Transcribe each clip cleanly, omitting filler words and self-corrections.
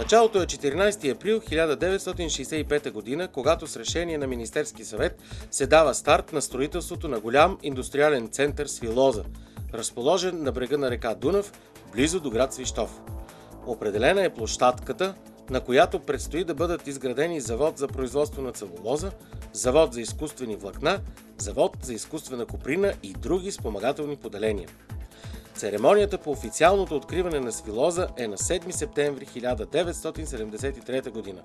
Началото е 14 април 1965 г., когато с решение на Министерски съвет се дава старт на строителството на голям индустриален център Свилоза, разположен на брега на река Дунав, близо до град Свищов. Определена е площадката, на която предстои да бъдат изградени завод за производство на целулоза, завод за изкуствени влакна, завод за изкуствена коприна и други спомагателни поделения. Церемонията по официалното откриване на Свилоза е на 7 септември 1973 г.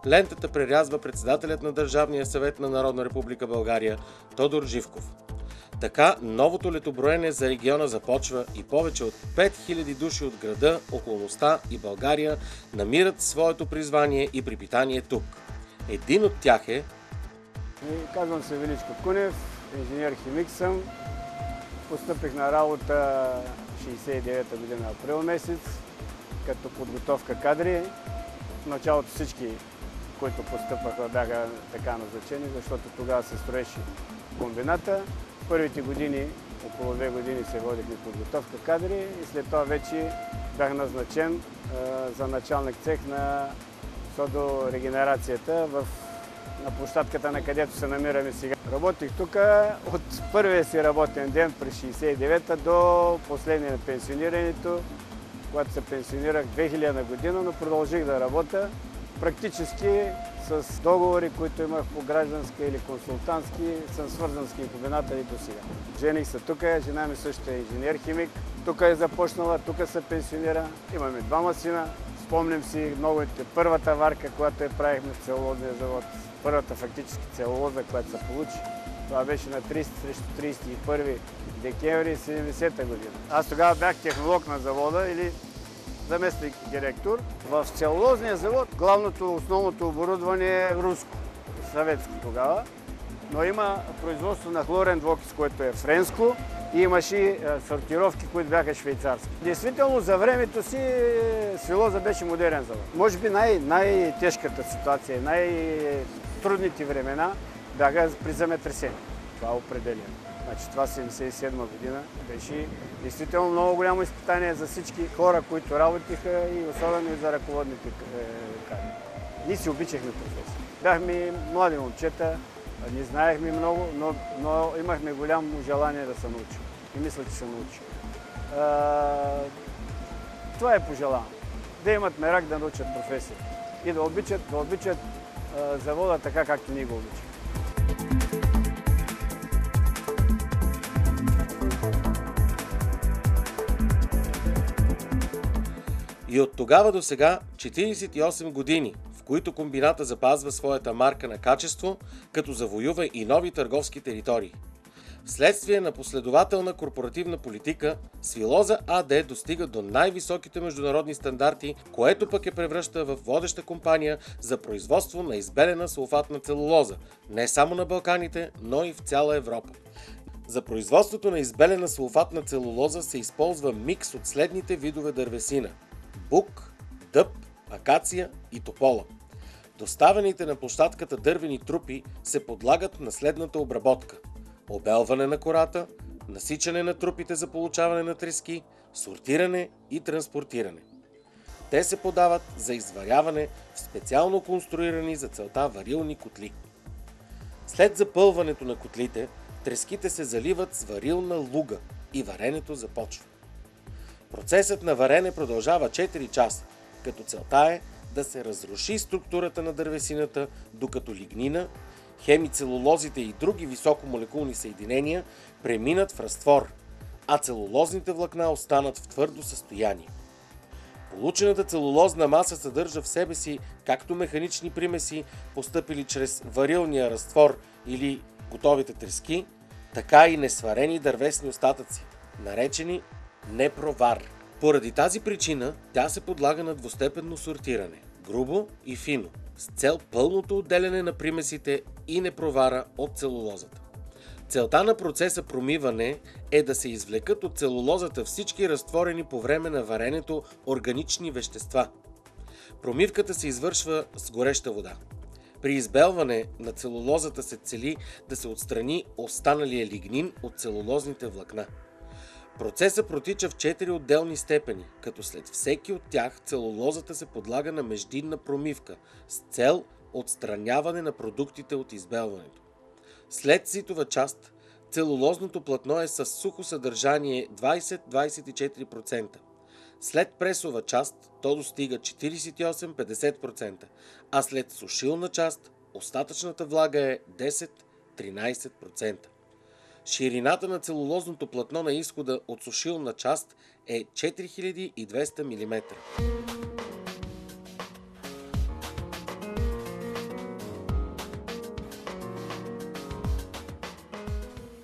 Лентата прерязва председателят на Държавния съвет на Народна република България Тодор Живков. Така новото летоброене за региона започва и повече от 5000 души от града, околността и България намират своето призвание и припитание тук. Един от тях е... Казвам се Величко Кунев, инженер-химик съм. Постъпих на работа 69-та година април месец, като подготовка кадри. В началото всички, които постъпаха, бяха така назначени, защото тогава се строеше комбината. Първите години, около 2 години се водихме подготовка кадри и след това вече бях назначен за началник цех на содорегенерацията на площадката, на където се намираме сега. Работих тук от първия си работен ден през 69-та до последния на пенсионирането, когато се пенсионирах 2000 година, но продължих да работя практически с договори, които имах по гражданска или консултантски, съм свързан с химкомбината и до сега. Жених се тук, жена ми също е инженер-химик. Тук е започнала, тук се пенсионира. Имаме 2 сина. Спомням си много първата варка, която правихме в целулозния завод. Първата фактически целулоза, която се получи. Това беше на 30 срещу 31 декември 70-та година. Аз тогава бях технолог на завода или заместник директор. В целулозния завод главното, основното оборудване е руско, съветско тогава, но има производство на хлорен двуокис, което е френско, и имаше сортировки, които бяха швейцарски. Действително за времето си Свилоза беше модерен завод. Може би най-тежката ситуация, най-трудните времена бяха при земетресение. Това е определено. Значи това 1977 година беше действително много голямо изпитание за всички хора, които работиха и особено и за ръководните кадри. Ние си обичахме професия. Бяхме млади момчета, не знаехме много, но имахме голямо желание да се научим. И мисля, че се научих. Това е пожелано. Да имат мерак да научат професията и да обичат завода така, както ние го обичаме. И от тогава до сега 48 години, в които комбината запазва своята марка на качество, като завоюва и нови търговски територии. Вследствие на последователна корпоративна политика, Свилоза АД достига до най-високите международни стандарти, което пък я превръща в водеща компания за производство на избелена сулфатна целулоза, не само на Балканите, но и в цяла Европа. За производството на избелена сулфатна целулоза се използва микс от следните видове дървесина – бук, дъб, акация и топола. Доставените на площадката дървени трупи се подлагат на следната обработка: обелване на кората, насичане на трупите за получаване на трески, сортиране и транспортиране. Те се подават за изваряване в специално конструирани за целта варилни котли. След запълването на котлите, треските се заливат с варилна луга и варенето започва. Процесът на варене продължава 4 часа, като целта е да се разруши структурата на дървесината, докато лигнина, хемицелулозите и други високомолекулни съединения преминат в разтвор, а целулозните влакна останат в твърдо състояние. Получената целулозна маса съдържа в себе си както механични примеси, постъпили чрез варилния разтвор или готовите трески, така и несварени дървесни остатъци, наречени непровар. Поради тази причина тя се подлага на двустепенно сортиране – грубо и фино, с цел пълното отделяне на примесите и непровара от целулозата. Целта на процеса промиване е да се извлекат от целулозата всички разтворени по време на варенето органични вещества. Промивката се извършва с гореща вода. При избелване на целулозата се цели да се отстрани останалия лигнин от целулозните влакна. Процесът протича в 4 отделни степени, като след всеки от тях целулозата се подлага на междинна промивка с цел отстраняване на продуктите от избелването. След ситова част, целулозното платно е с сухо съдържание 20-24%. След пресова част то достига 48-50%, а след сушилна част остатъчната влага е 10-13%. Ширината на целулозното платно на изхода от сушилна част е 4200 мм.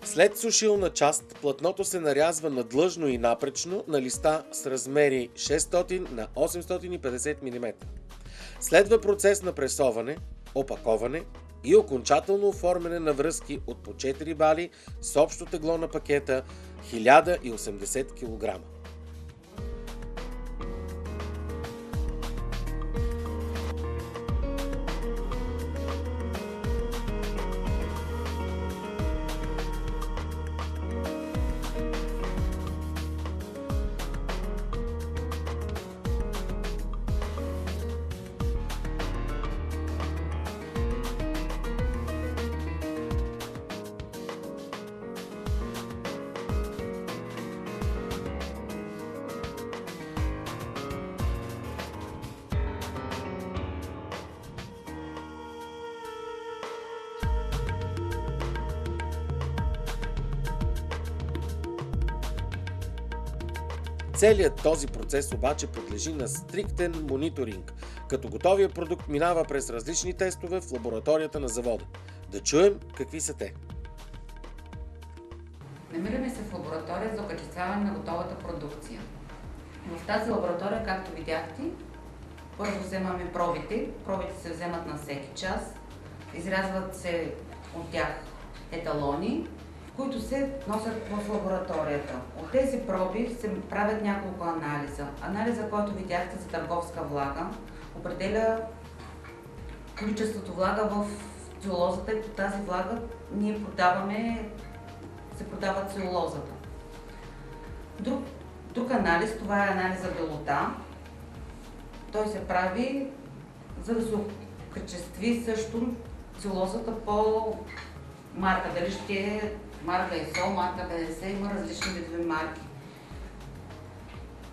След сушилна част платното се нарязва надлъжно и напречно на листа с размери 600 на 850 мм. Следва процес на пресоване, опаковане и окончателно оформяне на връзки от по 4 бали с общо тегло на пакета 1080 кг. Целият този процес обаче подлежи на стриктен мониторинг, като готовия продукт минава през различни тестове в лабораторията на завода. Да чуем какви са те. Намираме се в лаборатория за окачествяване на готовата продукция. В тази лаборатория, както видяхте, първо вземаме пробите. Пробите се вземат на всеки час. Изрязват се от тях еталони, които се носят в лабораторията. От тези проби се правят няколко анализа. Анализа, който видяхте за търговска влага, определя количеството влага в целулозата и по тази влага ние се продава целулозата. Друг анализ, това е анализа белота. Той се прави, за да се окачестви също целулозата по марка. Дали ще е марка ИСО, марка 50, има различни видове марки.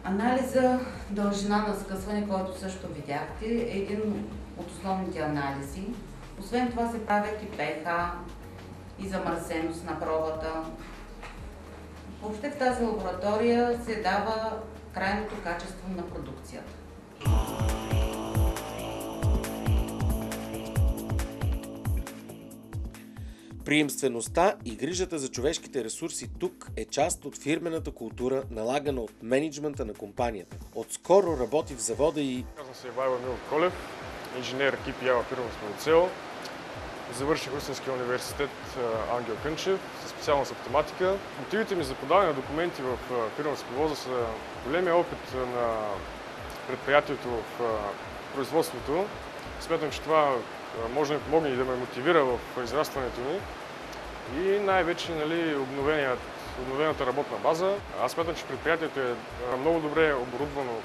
Анализа дължина на скъсване, който също видяхте, е един от основните анализи. Освен това се правят и pH, и замърсеност на пробата. Въобще в тази лаборатория се дава крайното качество на продукцията. Приемствеността и грижата за човешките ресурси тук е част от фирмената култура, налагана от мениджмънта на компанията. Отскоро работи в завода и... Казвам се Ивайло Милов Колев, инженер KPI във фирмата Сполуцел. Завърших Русенския университет Ангел Кънчев със специалност автоматика. Мотивите ми за подаване на документи в фирма Сполоза са големия опит на предприятието в производството. Смятам, че това може да ми помогне и да ме мотивира в израстването ми и най-вече обновената работна база. Аз смятам, че предприятието е много добре оборудвано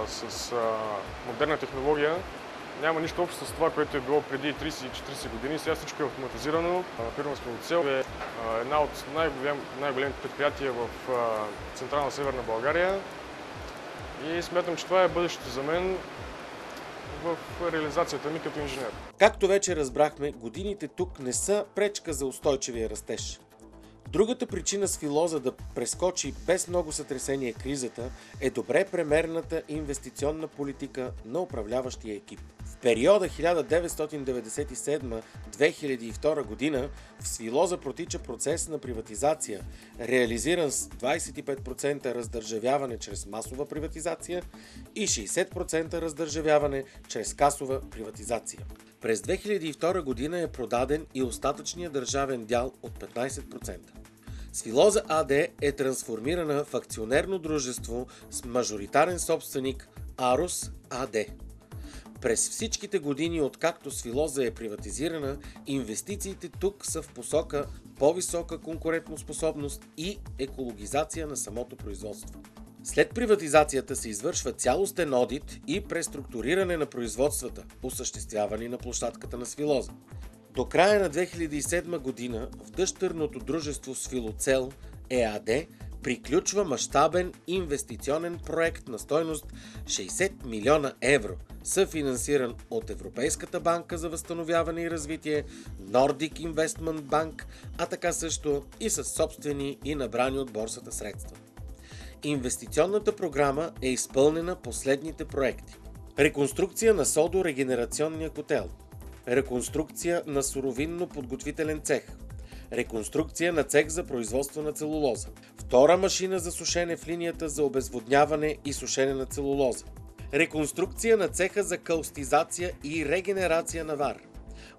с модерна технология. Няма нищо общо с това, което е било преди 30-40 години. Сега всичко е автоматизирано. Фирма Сполуцел е една от най-големите предприятия в Централна Северна България и смятам, че това е бъдещето за мен в реализацията ми като инженер. Както вече разбрахме, годините тук не са пречка за устойчивия растеж. Другата причина Свилоза да прескочи без много сътресение кризата е добре премерената инвестиционна политика на управляващия екип. В периода 1997-2002 година в Свилоза протича процес на приватизация, реализиран с 25% раздържавяване чрез масова приватизация и 60% раздържавяване чрез касова приватизация. През 2002 година е продаден и остатъчният държавен дял от 15%. Свилоза АД е трансформирана в акционерно дружество с мажоритарен собственик Арус АД. През всичките години, откакто Свилоза е приватизирана, инвестициите тук са в посока по-висока конкурентоспособност и екологизация на самото производство. След приватизацията се извършва цялостен одит и преструктуриране на производствата, осъществявани на площадката на Свилоза. До края на 2007 година в дъщерното дружество Свилоцел ЕАД приключва мащабен инвестиционен проект на стойност 60 милиона евро, съфинансиран от Европейската банка за възстановяване и развитие, Nordic Investment Bank, а така също и с собствени и набрани от борсата средства. Инвестиционната програма е изпълнена по следните проекти: реконструкция на содорегенерационния котел, реконструкция на суровинно-подготвителен цех, реконструкция на цех за производство на целулоза, втора машина за сушене в линията за обезводняване и сушене на целулоза, реконструкция на цеха за каустизация и регенерация на вар,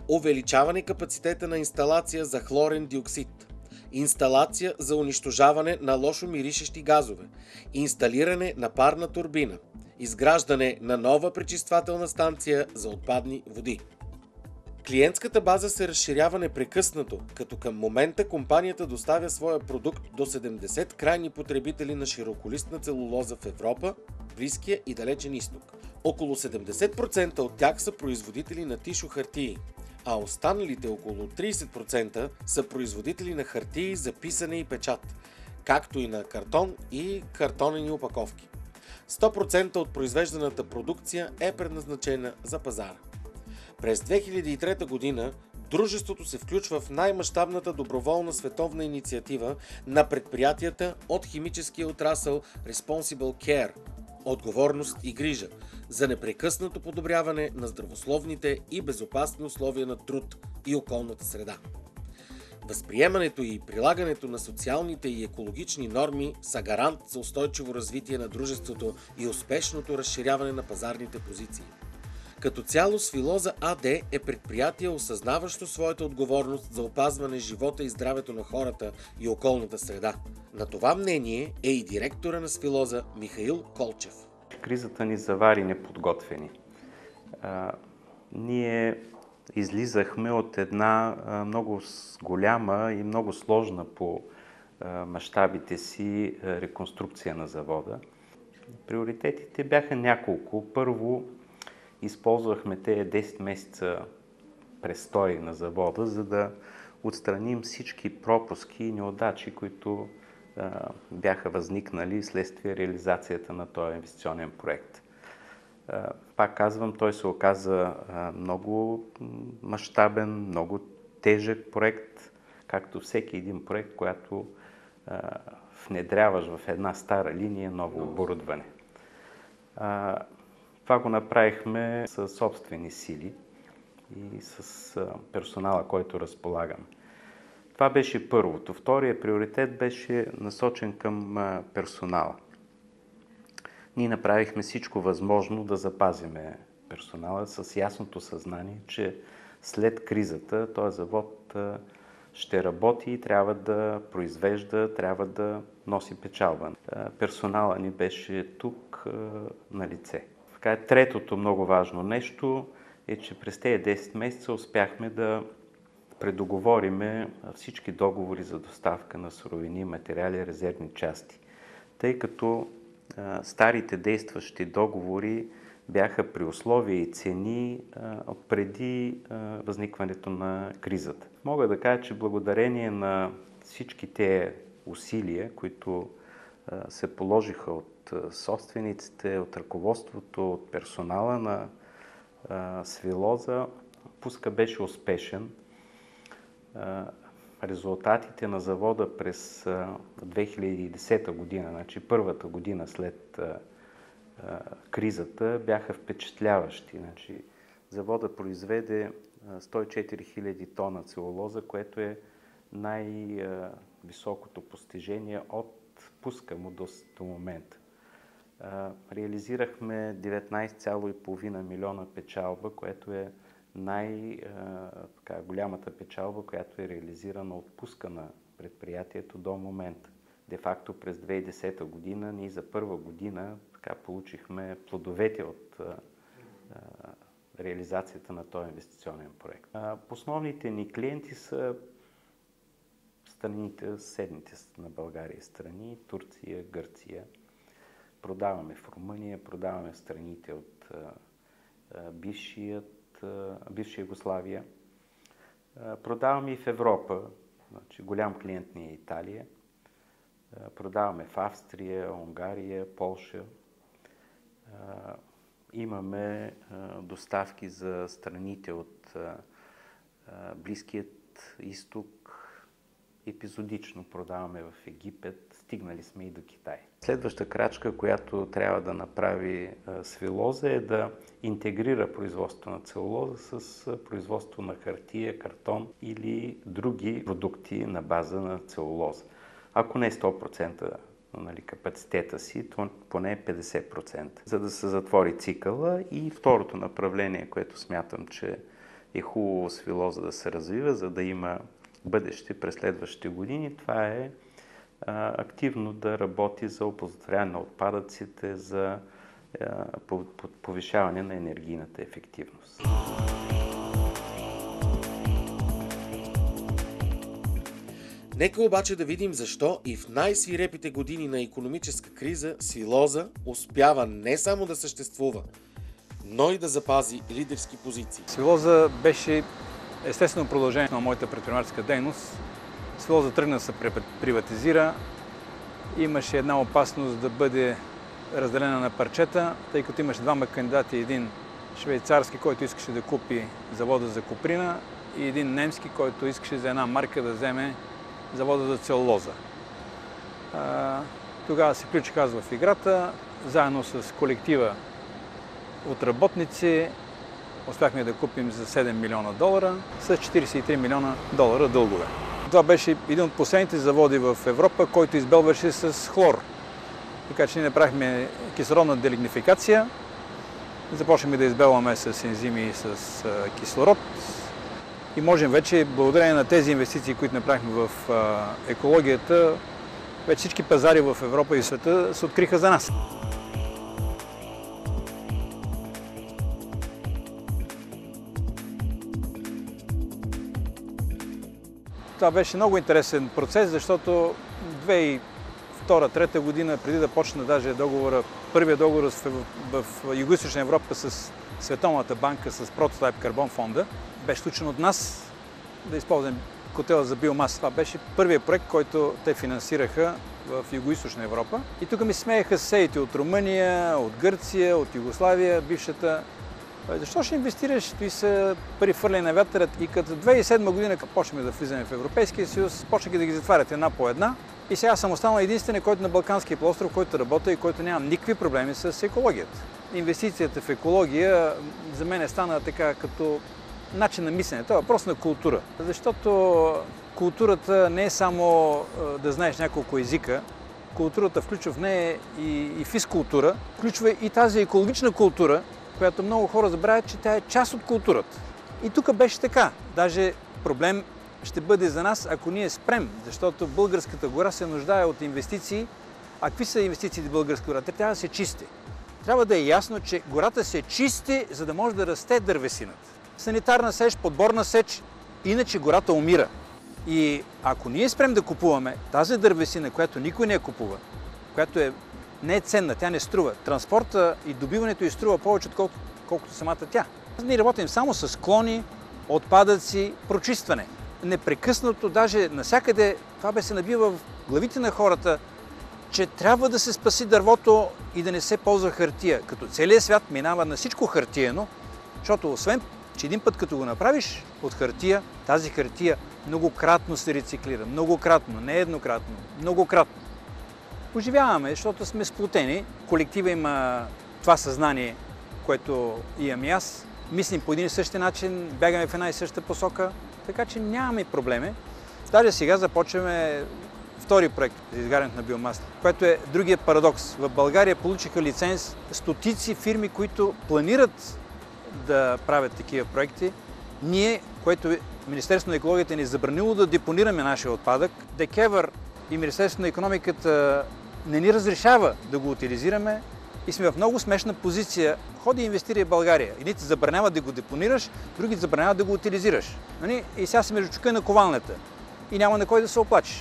увеличаване капацитета на инсталация за хлорен диоксид, инсталация за унищожаване на лошо миришещи газове, инсталиране на парна турбина, изграждане на нова пречиствателна станция за отпадни води. Клиентската база се разширява непрекъснато, като към момента компанията доставя своя продукт до 70 крайни потребители на широколистна целулоза в Европа, Близкия и Далечен изток. Около 70% от тях са производители на тишо хартии, а останалите около 30% са производители на хартии за писане и печат, както и на картон и картонени опаковки. 100% от произвежданата продукция е предназначена за пазара. През 2003 година дружеството се включва в най-мащабната доброволна световна инициатива на предприятията от химическия отрасъл Responsible Care – отговорност и грижа за непрекъснато подобряване на здравословните и безопасни условия на труд и околната среда. Възприемането и прилагането на социалните и екологични норми са гарант за устойчиво развитие на дружеството и успешното разширяване на пазарните позиции. Като цяло Свилоза АД е предприятие, осъзнаващо своята отговорност за опазване живота и здравето на хората и околната среда. На това мнение е и директора на Свилоза Михаил Колчев. Кризата ни завари неподготвени. Ние излизахме от една много голяма и много сложна по мащабите си реконструкция на завода. Приоритетите бяха няколко. Първо, използвахме тези 10 месеца престой на завода, за да отстраним всички пропуски и неудачи, които бяха възникнали следствие реализацията на този инвестиционен проект. Пак казвам, той се оказа много мащабен, много тежък проект, както всеки един проект, който внедряваш в една стара линия ново оборудване. Това го направихме със собствени сили и с персонала, който разполагам. Това беше първото. Вторият приоритет беше насочен към персонала. Ние направихме всичко възможно да запазиме персонала с ясното съзнание, че след кризата този завод ще работи и трябва да произвежда, трябва да носи печалба. Персонала ни беше тук на лице. Така, третото много важно нещо е, че през тези 10 месеца успяхме да предоговориме всички договори за доставка на суровини, материали, резервни части, тъй като старите действащи договори бяха при условия и цени преди възникването на кризата. Мога да кажа, че благодарение на всички тези усилия, които се положиха от собствениците, от ръководството, от персонала на Свилоза, пуска беше успешен. Резултатите на завода през 2010 година, значи първата година след кризата, бяха впечатляващи. Значи, завода произведе 104 000 тона целулоза, което е най-високото постижение от пуска му до момента. Реализирахме 19,5 милиона печалба, което е най-голямата печалба, която е реализирана от пуска на предприятието до момента. Де-факто през 2010 година ние за първа година получихме плодовете от реализацията на този инвестиционен проект. Основните ни клиенти са страните, съседните на България страни, Турция, Гърция. Продаваме в Румъния, продаваме в страните от бивша Югославия. Продаваме и в Европа, значи голям клиент ни е Италия. Продаваме в Австрия, Унгария, Полша. Имаме доставки за страните от Близкият изток. Епизодично продаваме в Египет, стигнали сме и до Китай. Следваща крачка, която трябва да направи Свилоза, е да интегрира производството на целулоза с производство на хартия, картон или други продукти на база на целулоза. Ако не 100% капацитета си, то поне 50%, за да се затвори цикъла. И второто направление, което смятам, че е хубаво Свилоза да се развива, за да има бъдеще през следващите години, това е активно да работи за оползотворяване на отпадъците, за повишаване на енергийната ефективност. Нека обаче да видим защо и в най-свирепите години на икономическа криза Свилоза успява не само да съществува, но и да запази лидерски позиции. Свилоза беше естествено продължение на моята предприемаческа дейност. Свилоза тръгна да се приватизира. Имаше една опасност да бъде разделена на парчета, тъй като имаше двама кандидати, един швейцарски, който искаше да купи завода за коприна, и един немски, който искаше за една марка да вземе завода за целулоза. Тогава се включих аз в играта, заедно с колектива от работници. Успяхме да купим за $7 милиона с $43 милиона дългове. Това беше един от последните заводи в Европа, който избелваше с хлор. Така че ние направихме кислородна делигнификация. Започнахме да избелваме с ензими и с кислород. И можем вече, благодарение на тези инвестиции, които направихме в екологията, вече всички пазари в Европа и в света се откриха за нас. Това беше много интересен процес, защото 2002-2003 година, преди да почна даже първия договор в Югоизточна Европа с Световната банка, с Prototype Carbon фонда, беше случен от нас да използваме котела за биомаса. Това беше първият проект, който те финансираха в Югоизточна Европа. И тук ми смееха съседите от Румъния, от Гърция, от Югославия, бившата. Защо ще инвестираш? Той са пари фърляни на вятърът. И като 2007 година, като почнем да влизаме в Европейския съюз, почнаха да ги затварят една по една. И сега съм останал единственият, който на Балканския полуостров, който работи и който няма никакви проблеми с екологията. Инвестицията в екология за мен стана така като начин на мислене. Това е въпрос на култура. Защото културата не е само да знаеш няколко езика. Културата включва в нея и физкултура, включва и тази екологична култура, която много хора забравят, че тя е част от културата. И тук беше така. Даже проблем ще бъде за нас, ако ние спрем, защото българската гора се нуждае от инвестиции. А какви са инвестициите в българска гора? Те трябва да се чисти. Трябва да е ясно, че гората се чисти, за да може да расте дървесината. Санитарна сеч, подборна сеч, иначе гората умира. И ако ние спрем да купуваме тази дървесина, която никой не я купува, която не е ценна, тя не струва, транспорта и добиването й струва повече, отколкото самата тя. Ние работим само с клони, отпадъци, прочистване. Непрекъснато, даже навсякъде, това бе се набива в главите на хората, че трябва да се спаси дървото и да не се ползва хартия. Като целият свят минава на всичко хартиено, защото освен, че един път като го направиш от хартия, тази хартия многократно се рециклира. Многократно, не еднократно, многократно. Оживяваме, защото сме сплотени. Колектива има това съзнание, което имам и аз. Мислим по един и същи начин, бягаме в една и съща посока, така че нямаме проблеми. Даже сега започваме втори проект за изгарянето на биомаса, което е другият парадокс. В България получиха лиценз стотици фирми, които планират да правят такива проекти. Ние, което Министерството на екологията ни е забранило да депонираме нашия отпадък, ДКЕВР и Министерството на икономиката не ни разрешава да го утилизираме и сме в много смешна позиция. Ходи и инвестирай в България. Едните забраняват да го депонираш, другите забраняват да го утилизираш. И сега сме между чука на ковалнята. и няма на кой да се оплачеш.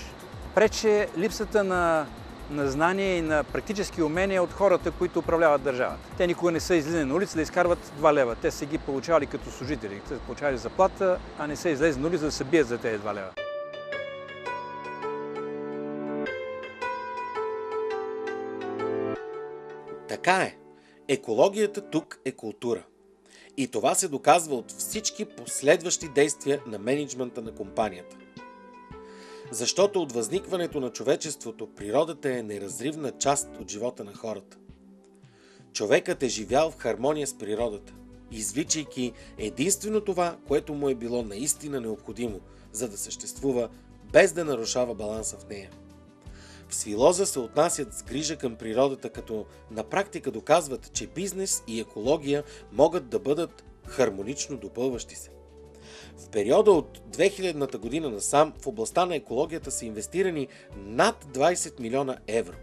Прече липсата на знание и на практически умения от хората, които управляват държавата. Те никога не са излизали на улица да изкарват 2 лева. Те са ги получавали като служители. Те са получавали заплата, а не са излезли на улица да се бият за тези 2 лева. Така е. Екологията тук е култура. И това се доказва от всички последващи действия на мениджмънта на компанията. Защото от възникването на човечеството природата е неразривна част от живота на хората. Човекът е живял в хармония с природата, извличайки единствено това, което му е било наистина необходимо, за да съществува, без да нарушава баланса в нея. В Свилоза се отнасят с грижа към природата, като на практика доказват, че бизнес и екология могат да бъдат хармонично допълващи се. В периода от 2000-та година насам в областта на екологията са инвестирани над 20 милиона евро.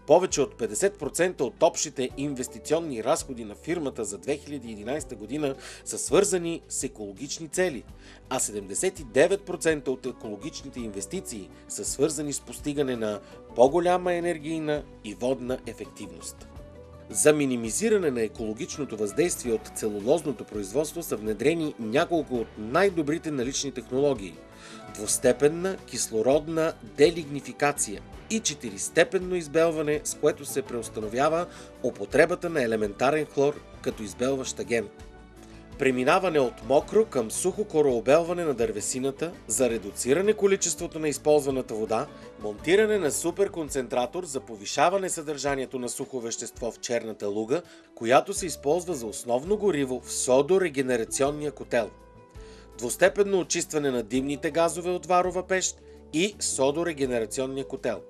Повече от 50% от общите инвестиционни разходи на фирмата за 2011 година са свързани с екологични цели, а 79% от екологичните инвестиции са свързани с постигане на по-голяма енергийна и водна ефективност. За минимизиране на екологичното въздействие от целулозното производство са внедрени няколко от най-добрите налични технологии – двустепенна кислородна делигнификация и 4-степенно избелване, с което се преустановява употребата на елементарен хлор като избелващ агент. Преминаване от мокро към сухо корообелване на дървесината за редуциране количеството на използваната вода, монтиране на суперконцентратор за повишаване съдържанието на сухо вещество в черната луга, която се използва за основно гориво в содорегенерационния котел. Двустепенно очистване на димните газове от варова пещ и содорегенерационния котел.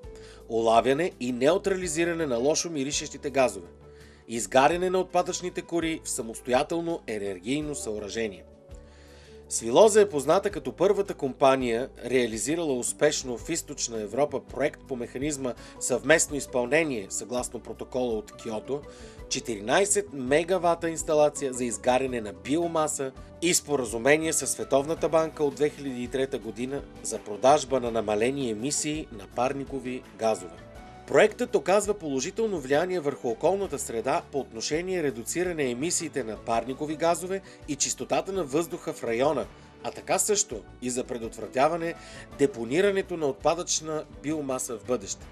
Улавяне и неутрализиране на лошо миришещите газове. Изгаряне на отпадъчните кори в самостоятелно енергийно съоръжение. Свилоза е позната като първата компания, реализирала успешно в Източна Европа проект по механизма съвместно изпълнение, съгласно протокола от Киото, 14 мегавата инсталация за изгаряне на биомаса и споразумение със Световната банка от 2003 година за продажба на намалени емисии на парникови газове. Проектът оказва положително влияние върху околната среда по отношение редуциране емисиите на парникови газове и чистотата на въздуха в района, а така също и за предотвратяване депонирането на отпадъчна биомаса в бъдеще.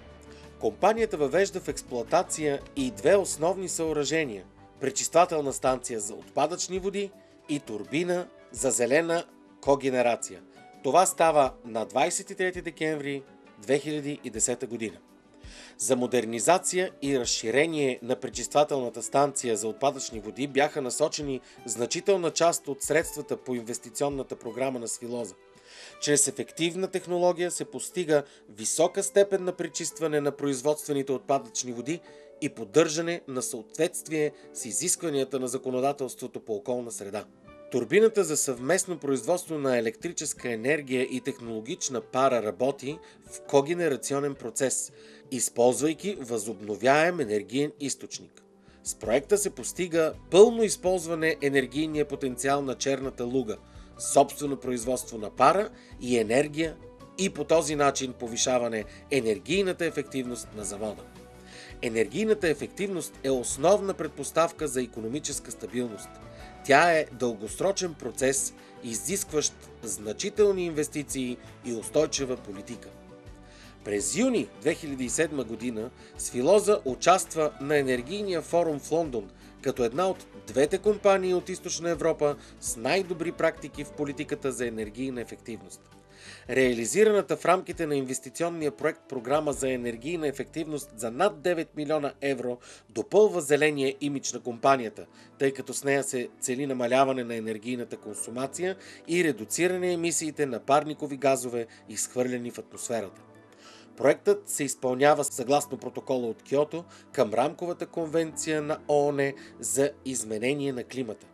Компанията въвежда в експлоатация и 2 основни съоръжения – пречиствателна станция за отпадъчни води и турбина за зелена когенерация. Това става на 23 декември 2010 година. За модернизация и разширение на пречиствателната станция за отпадъчни води бяха насочени значителна част от средствата по инвестиционната програма на Свилоза. Чрез ефективна технология се постига висока степен на пречистване на производствените отпадъчни води и поддържане на съответствие с изискванията на законодателството по околна среда. Турбината за съвместно производство на електрическа енергия и технологична пара работи в когенерационен процес, използвайки възобновяем енергиен източник. С проекта се постига пълно използване енергийния потенциал на черната луга, собствено производство на пара и енергия и по този начин повишаване енергийната ефективност на завода. Енергийната ефективност е основна предпоставка за икономическа стабилност. Тя е дългосрочен процес, изискващ значителни инвестиции и устойчива политика. През юни 2007 година Свилоза участва на енергийния форум в Лондон, като една от 2 компании от Източна Европа с най-добри практики в политиката за енергийна ефективност. Реализираната в рамките на инвестиционния проект програма за енергийна ефективност за над 9 милиона евро допълва зеления имидж на компанията, тъй като с нея се цели намаляване на енергийната консумация и редуциране емисиите на парникови газове, изхвърлени в атмосферата. Проектът се изпълнява съгласно протокола от Киото към рамковата конвенция на ООН за изменение на климата.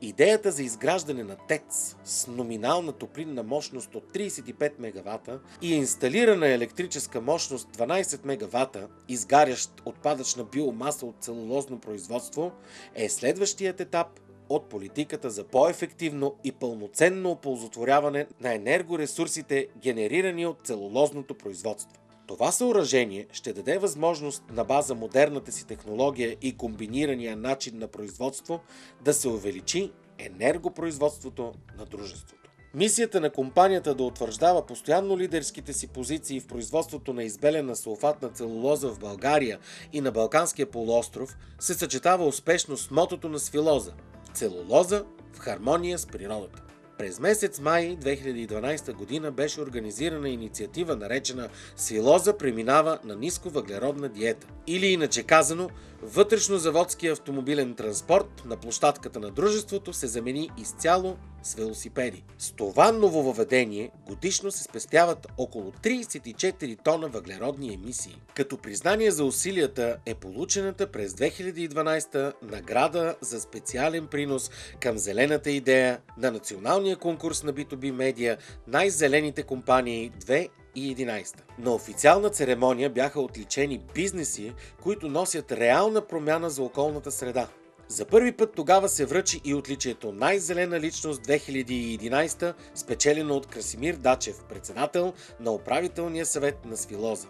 Идеята за изграждане на ТЕЦ с номинална топлинна мощност от 35 МВт и инсталирана електрическа мощност 12 МВт, изгарящ отпадъчна биомаса от целулозно производство, е следващият етап от политиката за по-ефективно и пълноценно оползотворяване на енергоресурсите, генерирани от целулозното производство. Това съоръжение ще даде възможност на база модерната си технология и комбинирания начин на производство да се увеличи енергопроизводството на дружеството. Мисията на компанията да утвърждава постоянно лидерските си позиции в производството на избелена сулфатна целулоза в България и на Балканския полуостров се съчетава успешно с мотото на Свилоза – целулоза в хармония с природата. През месец май 2012 година беше организирана инициатива, наречена "Свилоза преминава на нисковъглеродна диета", или иначе казано, вътрешнозаводския автомобилен транспорт на площадката на дружеството се замени изцяло с велосипеди. С това нововъведение годишно се спестяват около 34 тона въглеродни емисии. Като признание за усилията е получената през 2012 награда за специален принос към зелената идея на националния конкурс на B2B медиа "Най-зелените компании 2011". На официална церемония бяха отличени бизнеси, които носят реална промяна за околната среда. За първи път тогава се връчи и отличието "Най-зелена личност 2011", спечелено от Красимир Дачев, председател на управителния съвет на Свилоза.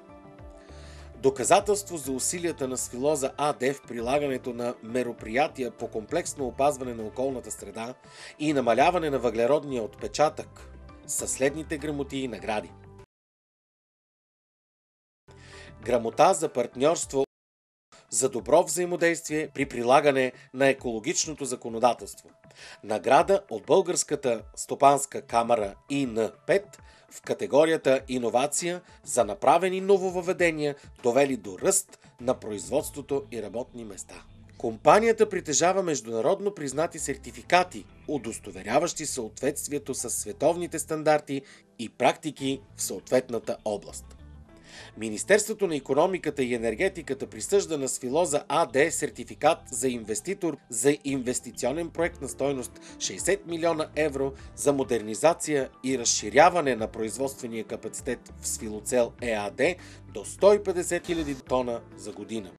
Доказателство за усилията на Свилоза АД в прилагането на мероприятия по комплексно опазване на околната среда и намаляване на въглеродния отпечатък са следните грамоти и награди. Грамота за партньорство за добро взаимодействие при прилагане на екологичното законодателство. Награда от Българската стопанска камара ИН5 в категорията "Иновация" за направени нововъведения, довели до ръст на производството и работни места. Компанията притежава международно признати сертификати, удостоверяващи съответствието с световните стандарти и практики в съответната област. Министерството на икономиката и енергетиката присъжда на Свилоза АД сертификат за инвеститор за инвестиционен проект на стойност 60 милиона евро за модернизация и разширяване на производствения капацитет в Свилоцел ЕАД до 150 000 тона за година.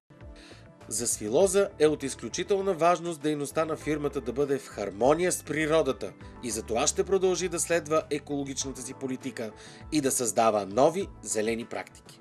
За Свилоза е от изключителна важност дейността на фирмата да бъде в хармония с природата и за това ще продължи да следва екологичната си политика и да създава нови зелени практики.